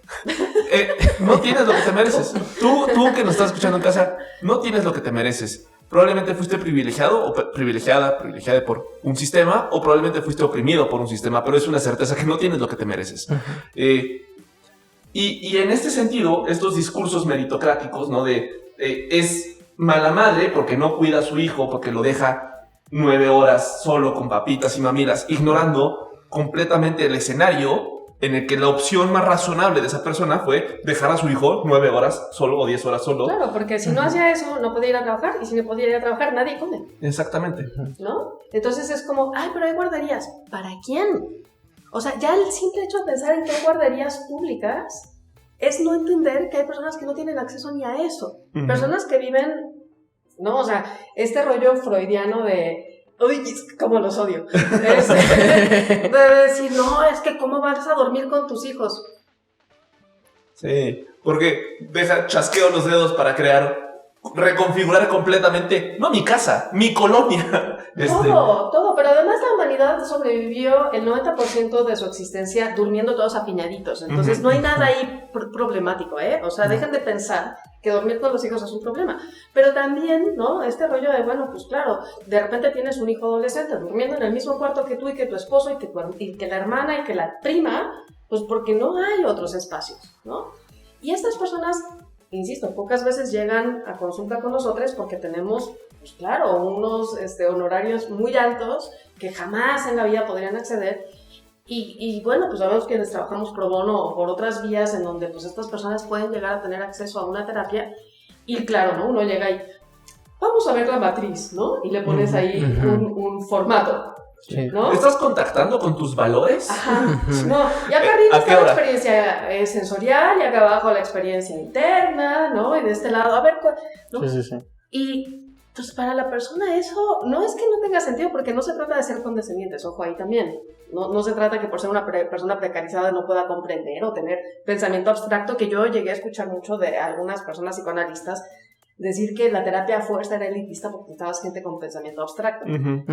[SPEAKER 1] No tienes lo que te mereces. Tú que nos estás escuchando en casa, no tienes lo que te mereces. Probablemente fuiste privilegiado o privilegiada por un sistema, o probablemente fuiste oprimido por un sistema, pero es una certeza que no tienes lo que te mereces. Y en este sentido, estos discursos meritocráticos, ¿no? Es mala madre porque no cuida a su hijo, porque lo deja 9 horas solo con papitas y mamilas, ignorando completamente el escenario en el que la opción más razonable de esa persona fue dejar a su hijo 9 horas solo o 10 horas solo.
[SPEAKER 2] Claro, porque si no hacía eso, no podía ir a trabajar, y si no podía ir a trabajar, nadie come.
[SPEAKER 1] Exactamente.
[SPEAKER 2] ¿No? Entonces es como, ay, pero hay guarderías. ¿Para quién? O sea, ya el simple hecho de pensar en que hay guarderías públicas es no entender que hay personas que no tienen acceso ni a eso. Personas que viven, ¿no? O sea, este rollo freudiano de, uy, cómo los odio. De decir, no, es que cómo vas a dormir con tus hijos.
[SPEAKER 1] Sí, porque chasqueo los dedos para reconfigurar completamente, no mi casa, mi colonia.
[SPEAKER 2] Todo, pero además la humanidad sobrevivió el 90% de su existencia durmiendo todos apiñaditos, entonces no hay nada ahí problemático, ¿eh? O sea, dejen de pensar que dormir con los hijos es un problema, pero también, ¿no? Este rollo de, bueno, pues claro, de repente tienes un hijo adolescente durmiendo en el mismo cuarto que tú y que tu esposo y que la hermana y que la prima, pues porque no hay otros espacios, ¿no? Y estas personas, insisto, pocas veces llegan a consulta con nosotros porque tenemos, pues claro, unos honorarios muy altos que jamás en la vida podrían acceder. Y bueno, pues sabemos que trabajamos pro bono o por otras vías en donde pues estas personas pueden llegar a tener acceso a una terapia. Y claro, ¿no? Uno llega y vamos a ver la matriz, ¿no? Y le pones ahí un formato. Sí. ¿No?
[SPEAKER 1] ¿Estás contactando con tus valores?
[SPEAKER 2] Ajá. No, y acá arriba está la experiencia sensorial y acá abajo la experiencia interna, ¿no? Y de este lado, a ver, ¿no? Sí. Y pues para la persona eso no es que no tenga sentido, porque no se trata de ser condescendientes, ojo ahí también. No se trata que por ser una persona precarizada no pueda comprender o tener pensamiento abstracto, que yo llegué a escuchar mucho de algunas personas psicoanalistas decir que la terapia a fuerza era elitista porque necesitabas gente con pensamiento abstracto.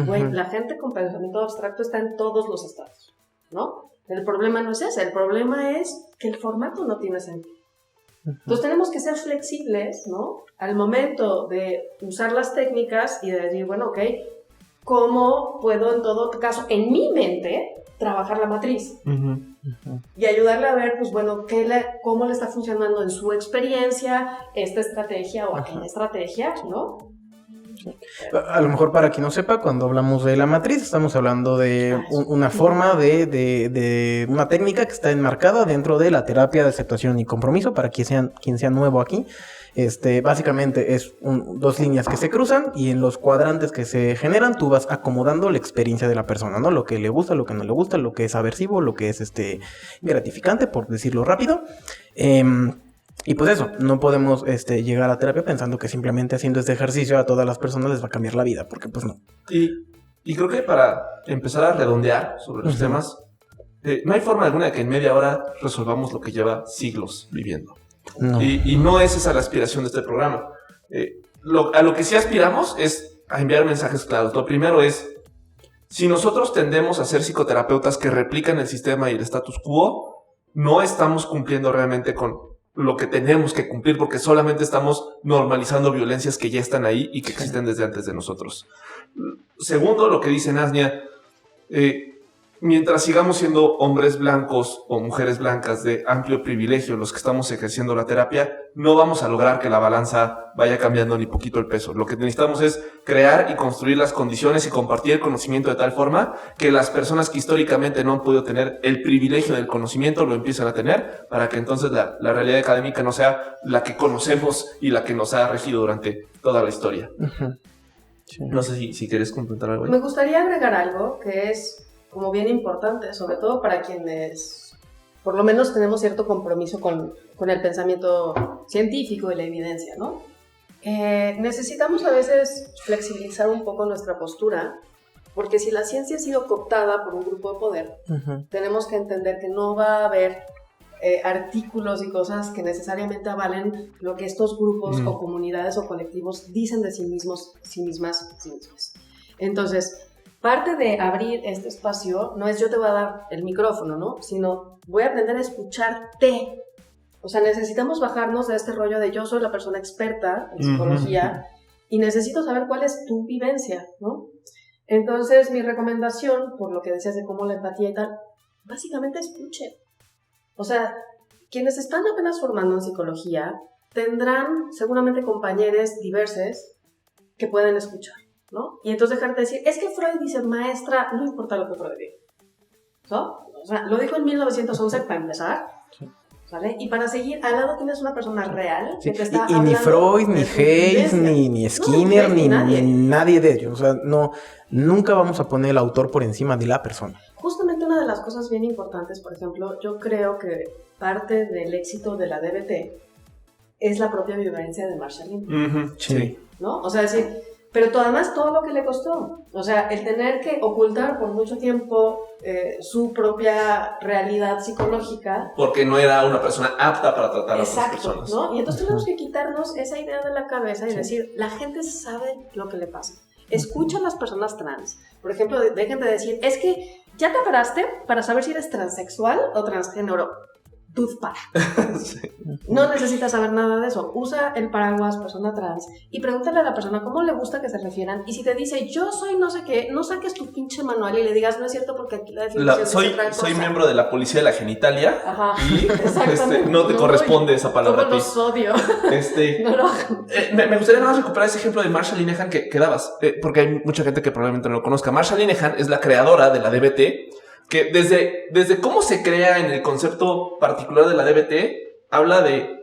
[SPEAKER 2] Güey, la gente con pensamiento abstracto está en todos los estados, ¿no? El problema no es ese, el problema es que el formato no tiene sentido. Entonces tenemos que ser flexibles, ¿no? Al momento de usar las técnicas y de decir, bueno, ok, ¿cómo puedo en todo caso, en mi mente, trabajar la matriz? Y ayudarle a ver, pues bueno, cómo le está funcionando en su experiencia esta estrategia o aquella estrategia, ¿no?
[SPEAKER 3] A lo mejor para quien no sepa, cuando hablamos de la matriz, estamos hablando de una forma de una técnica que está enmarcada dentro de la terapia de aceptación y compromiso, para quien sea nuevo aquí. Básicamente es dos líneas que se cruzan y en los cuadrantes que se generan tú vas acomodando la experiencia de la persona, ¿no? Lo que le gusta, lo que no le gusta, lo que es aversivo, lo que es gratificante, por decirlo rápido. Y pues eso, no podemos llegar a terapia pensando que simplemente haciendo este ejercicio a todas las personas les va a cambiar la vida, porque pues no.
[SPEAKER 1] Y creo que para empezar a redondear sobre los temas, no hay forma alguna de que en media hora resolvamos lo que lleva siglos viviendo. No. Y no es esa la aspiración de este programa. A lo que sí aspiramos es a enviar mensajes claros. Lo primero es, si nosotros tendemos a ser psicoterapeutas que replican el sistema y el status quo, no estamos cumpliendo realmente con lo que tenemos que cumplir, porque solamente estamos normalizando violencias que ya están ahí y que existen desde antes de nosotros. Segundo, lo que dice Nasnia, mientras sigamos siendo hombres blancos o mujeres blancas de amplio privilegio los que estamos ejerciendo la terapia, no vamos a lograr que la balanza vaya cambiando ni poquito el peso. Lo que necesitamos es crear y construir las condiciones y compartir el conocimiento de tal forma que las personas que históricamente no han podido tener el privilegio del conocimiento lo empiecen a tener, para que entonces la realidad académica no sea la que conocemos y la que nos ha regido durante toda la historia. Sí. No sé si quieres complementar algo ahí.
[SPEAKER 2] Me gustaría agregar algo que es como bien importante, sobre todo para quienes por lo menos tenemos cierto compromiso con el pensamiento científico y la evidencia, ¿no? Necesitamos a veces flexibilizar un poco nuestra postura, porque si la ciencia ha sido cooptada por un grupo de poder, tenemos que entender que no va a haber artículos y cosas que necesariamente avalen lo que estos grupos o comunidades o colectivos dicen de sí mismos, sí mismas. Entonces, parte de abrir este espacio no es yo te voy a dar el micrófono, ¿no? Sino voy a aprender a escucharte. O sea, necesitamos bajarnos de este rollo de yo soy la persona experta en psicología y necesito saber cuál es tu vivencia, ¿no? Entonces, mi recomendación, por lo que decías de cómo la empatía y tal, básicamente escuchen. O sea, quienes están apenas formando en psicología tendrán seguramente compañeros diversos que pueden escuchar, ¿no? Y entonces dejarte decir, es que Freud dice, maestra, no importa lo que Freud diga, ¿no? O sea, lo dijo en 1911 para empezar, ¿vale? Y para seguir, al lado tienes una persona real que te está hablando.
[SPEAKER 3] Y ni Freud, ni Hayes, ni Skinner, ni nadie de ellos. O sea, no, nunca vamos a poner el autor por encima de la persona.
[SPEAKER 2] Justamente una de las cosas bien importantes, por ejemplo, yo creo que parte del éxito de la DBT es la propia vivencia de Marshall Linehan.
[SPEAKER 3] Sí.
[SPEAKER 2] ¿No? O sea, decir, pero además todo lo que le costó. O sea, el tener que ocultar por mucho tiempo su propia realidad psicológica.
[SPEAKER 1] Porque no era una persona apta para tratar a otras personas.
[SPEAKER 2] ¿No? Y entonces tenemos que quitarnos esa idea de la cabeza y decir, la gente sabe lo que le pasa. Escucha a las personas trans. Por ejemplo, dejen de decir, es que ya te operaste para saber si eres transexual o transgénero. Sí. No necesitas saber nada de eso. Usa el paraguas persona trans y pregúntale a la persona cómo le gusta que se refieran. Y si te dice yo soy no sé qué, no saques tu pinche manual y le digas no es cierto porque aquí la definición
[SPEAKER 1] soy miembro de la policía de la genitalia.
[SPEAKER 2] Ajá,
[SPEAKER 1] y no te corresponde esa palabra a ti.
[SPEAKER 2] Los odio.
[SPEAKER 1] Me gustaría nada más recuperar ese ejemplo de Marshall Linehan que dabas, porque hay mucha gente que probablemente no lo conozca. Marshall Linehan es la creadora de la DBT, que desde cómo se crea en el concepto particular de la DBT, habla de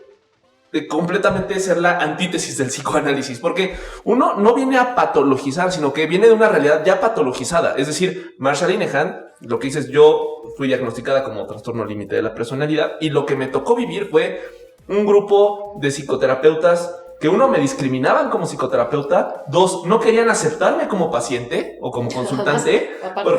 [SPEAKER 1] completamente ser la antítesis del psicoanálisis, porque uno no viene a patologizar, sino que viene de una realidad ya patologizada. Es decir, Marshall Linehan, lo que dice es, yo fui diagnosticada como trastorno límite de la personalidad y lo que me tocó vivir fue un grupo de psicoterapeutas que uno, me discriminaban como psicoterapeuta, dos, no querían aceptarme como paciente o como consultante,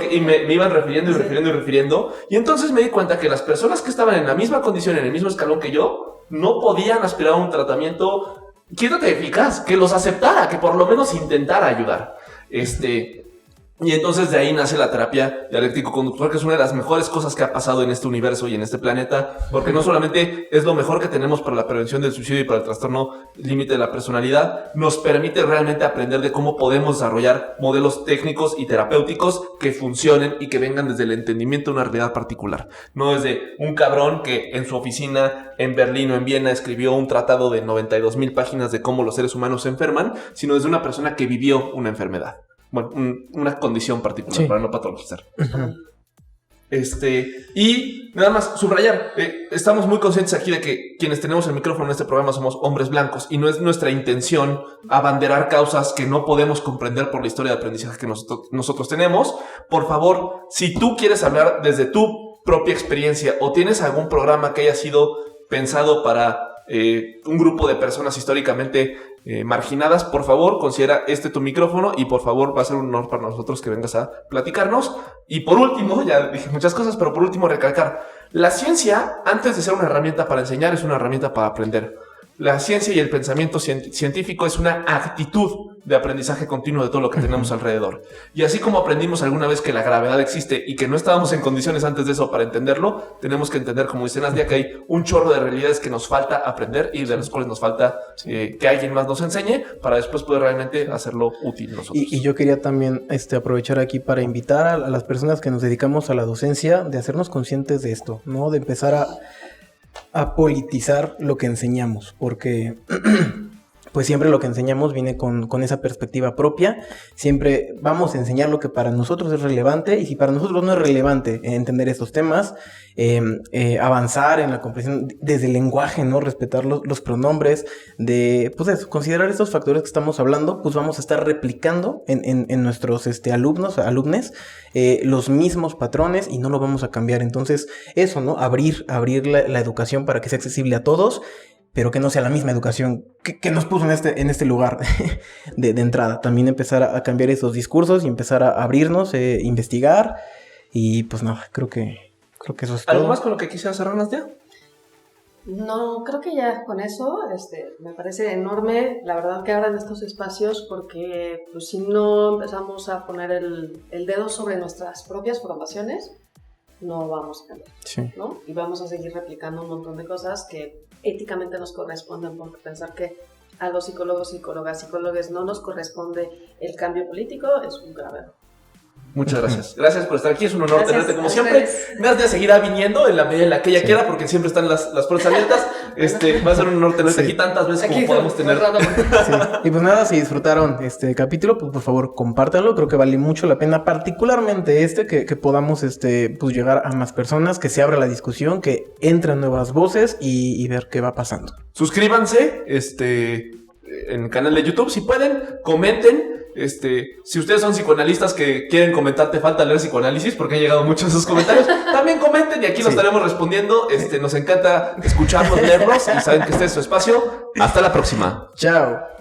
[SPEAKER 1] y me iban refiriendo, y entonces me di cuenta que las personas que estaban en la misma condición, en el mismo escalón que yo, no podían aspirar a un tratamiento, quítate eficaz, que los aceptara, que por lo menos intentara ayudar. Y entonces de ahí nace la terapia dialéctico-conductual, que es una de las mejores cosas que ha pasado en este universo y en este planeta, porque no solamente es lo mejor que tenemos para la prevención del suicidio y para el trastorno límite de la personalidad, nos permite realmente aprender de cómo podemos desarrollar modelos técnicos y terapéuticos que funcionen y que vengan desde el entendimiento de una realidad particular. No desde un cabrón que en su oficina en Berlín o en Viena escribió un tratado de 92,000 páginas de cómo los seres humanos se enferman, sino desde una persona que vivió una enfermedad. Bueno, una condición particular, para no patologizar. Y nada más subrayar, estamos muy conscientes aquí de que quienes tenemos el micrófono en este programa somos hombres blancos y no es nuestra intención abanderar causas que no podemos comprender por la historia de aprendizaje que nosotros tenemos. Por favor, si tú quieres hablar desde tu propia experiencia o tienes algún programa que haya sido pensado para un grupo de personas históricamente marginadas, por favor, considera tu micrófono y por favor va a ser un honor para nosotros que vengas a platicarnos. Y por último, ya dije muchas cosas, pero por último recalcar, la ciencia, antes de ser una herramienta para enseñar, es una herramienta para aprender. La ciencia y el pensamiento científico es una actitud de aprendizaje continuo de todo lo que tenemos alrededor. Y así como aprendimos alguna vez que la gravedad existe y que no estábamos en condiciones antes de eso para entenderlo, tenemos que entender, como dice Nazdia, que hay un chorro de realidades que nos falta aprender y de las cuales nos falta que alguien más nos enseñe para después poder realmente hacerlo útil nosotros.
[SPEAKER 3] Y yo quería también aprovechar aquí para invitar a las personas que nos dedicamos a la docencia de hacernos conscientes de esto, ¿no? De empezar a politizar lo que enseñamos, porque pues siempre lo que enseñamos viene con esa perspectiva propia. Siempre vamos a enseñar lo que para nosotros es relevante, y si para nosotros no es relevante entender estos temas, avanzar en la comprensión desde el lenguaje, ¿no? Respetar los pronombres, pues eso, considerar estos factores que estamos hablando, pues vamos a estar replicando en nuestros alumnes, los mismos patrones, y no lo vamos a cambiar. Entonces, eso, ¿no? Abrir la educación para que sea accesible a todos, pero que no sea la misma educación que nos puso en este lugar de entrada. También empezar a cambiar esos discursos y empezar a abrirnos, investigar, y pues no, creo que eso es todo.
[SPEAKER 1] ¿Algo más con lo que quisiera cerrar, Nazdia?
[SPEAKER 2] No, creo que ya con eso me parece enorme, la verdad, que abran estos espacios, porque pues, si no empezamos a poner el dedo sobre nuestras propias formaciones, no vamos a cambiar,
[SPEAKER 3] sí,
[SPEAKER 2] ¿no? Y vamos a seguir replicando un montón de cosas que éticamente nos corresponden, porque pensar que a los psicólogos, psicólogas no nos corresponde el cambio político es un grave error.
[SPEAKER 1] Muchas gracias. Gracias por estar aquí. Es un honor tenerte como siempre.
[SPEAKER 2] Ustedes.
[SPEAKER 1] Nazdia seguirá viniendo en la medida en la que ella quiera, porque siempre están las puertas abiertas. Va a ser un honor tenerte aquí tantas veces como podamos tener.
[SPEAKER 3] Sí. Y pues nada, si disfrutaron este capítulo, pues por favor compártanlo. Creo que vale mucho la pena, particularmente que podamos pues llegar a más personas, que se abra la discusión, que entren nuevas voces y ver qué va pasando.
[SPEAKER 1] Suscríbanse en el canal de YouTube si pueden, comenten. Si ustedes son psicoanalistas que quieren comentar, te falta leer psicoanálisis, porque han llegado muchos de esos comentarios, también comenten y aquí los estaremos respondiendo. Nos encanta escucharlos, leerlos, y saben que este es su espacio. Hasta la próxima.
[SPEAKER 3] Chao.